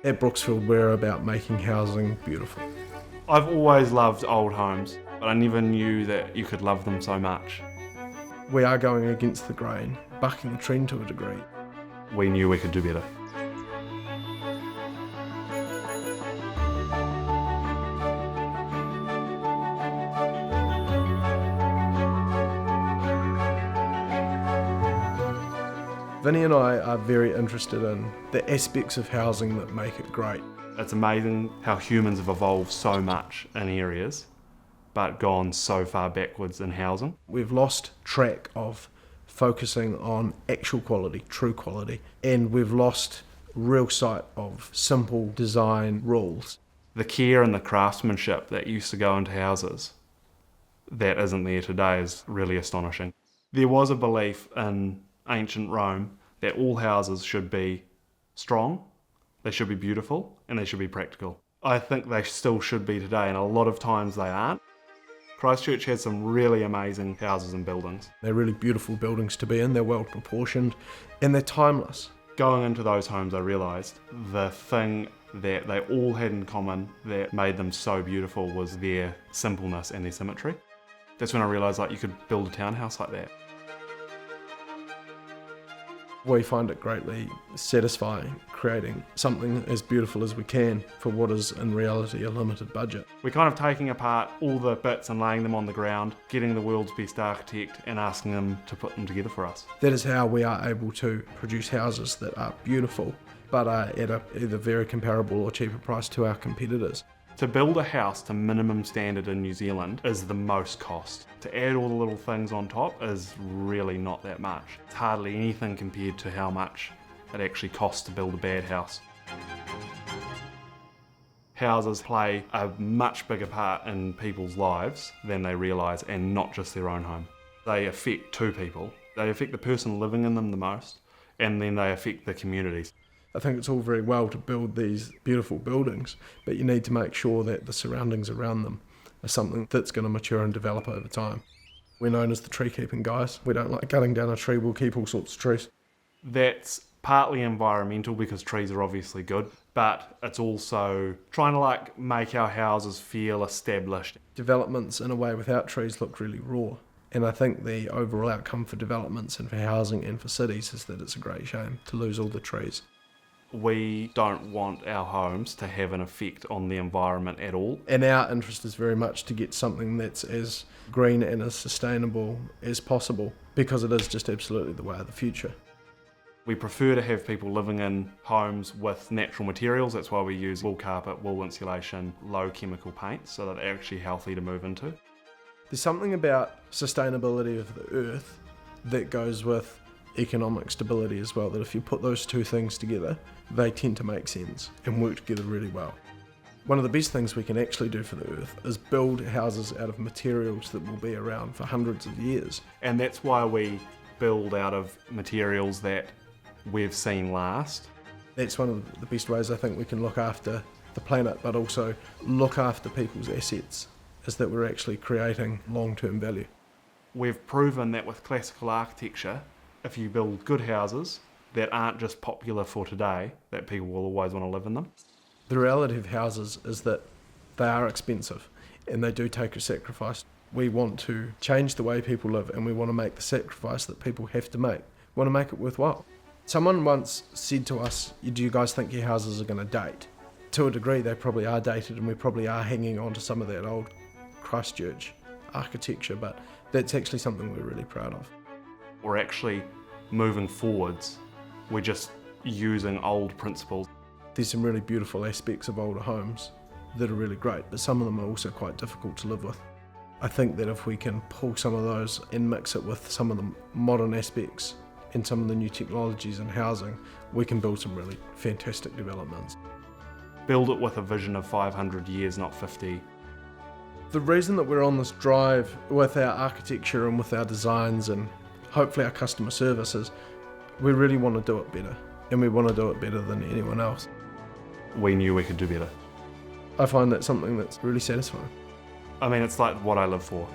At Brooksfield, we're about making housing beautiful. I've always loved old homes, but I never knew that you could love them so much. We are going against the grain, bucking the trend to a degree. We knew we could do better. Vinny and I are very interested in the aspects of housing that make it great. It's amazing how humans have evolved so much in areas, but gone so far backwards in housing. We've lost track of focusing on actual quality, true quality, and we've lost real sight of simple design rules. The care and the craftsmanship that used to go into houses that isn't there today is really astonishing. There was a belief in ancient Rome that all houses should be strong, they should be beautiful, and they should be practical. I think they still should be today, and a lot of times they aren't. Christchurch has some really amazing houses and buildings. They're really beautiful buildings to be in, they're well proportioned, and they're timeless. Going into those homes, I realised the thing that they all had in common that made them so beautiful was their simpleness and their symmetry. That's when I realised you could build a townhouse like that. We find it greatly satisfying creating something as beautiful as we can for what is in reality a limited budget. We're kind of taking apart all the bits and laying them on the ground, getting the world's best architect and asking them to put them together for us. That is how we are able to produce houses that are beautiful but are at a either very comparable or cheaper price to our competitors. To build a house to minimum standard in New Zealand is the most cost. To add all the little things on top is really not that much. It's hardly anything compared to how much it actually costs to build a bad house. Houses play a much bigger part in people's lives than they realise, and not just their own home. They affect two people. They affect the person living in them the most, and then they affect the communities. I think it's all very well to build these beautiful buildings, but you need to make sure that the surroundings around them are something that's going to mature and develop over time. We're known as the tree keeping guys. We don't like cutting down a tree, we'll keep all sorts of trees. That's partly environmental because trees are obviously good, but it's also trying to make our houses feel established. Developments in a way without trees look really raw. And I think the overall outcome for developments and for housing and for cities is that it's a great shame to lose all the trees. We don't want our homes to have an effect on the environment at all. And our interest is very much to get something that's as green and as sustainable as possible, because it is just absolutely the way of the future. We prefer to have people living in homes with natural materials. That's why we use wool carpet, wool insulation, low chemical paints, so that they're actually healthy to move into. There's something about sustainability of the earth that goes with economic stability as well, that if you put those two things together, they tend to make sense and work together really well. One of the best things we can actually do for the earth is build houses out of materials that will be around for hundreds of years. And that's why we build out of materials that we've seen last. That's one of the best ways I think we can look after the planet, but also look after people's assets, is that we're actually creating long-term value. We've proven that with classical architecture, if you build good houses that aren't just popular for today, that people will always want to live in them. The reality of houses is that they are expensive and they do take a sacrifice. We want to change the way people live, and we want to make the sacrifice that people have to make. We want to make it worthwhile. Someone once said to us, do you guys think your houses are going to date? To a degree they probably are dated, and we probably are hanging on to some of that old Christchurch architecture, but that's actually something we're really proud of. We're actually moving forwards. We're just using old principles. There's some really beautiful aspects of older homes that are really great, but some of them are also quite difficult to live with. I think that if we can pull some of those and mix it with some of the modern aspects and some of the new technologies in housing, we can build some really fantastic developments. Build it with a vision of 500 years, not 50. The reason that we're on this drive with our architecture and with our designs and hopefully our customer services, we really want to do it better, and we want to do it better than anyone else. We knew we could do better. I find that something that's really satisfying. I mean, it's like what I live for.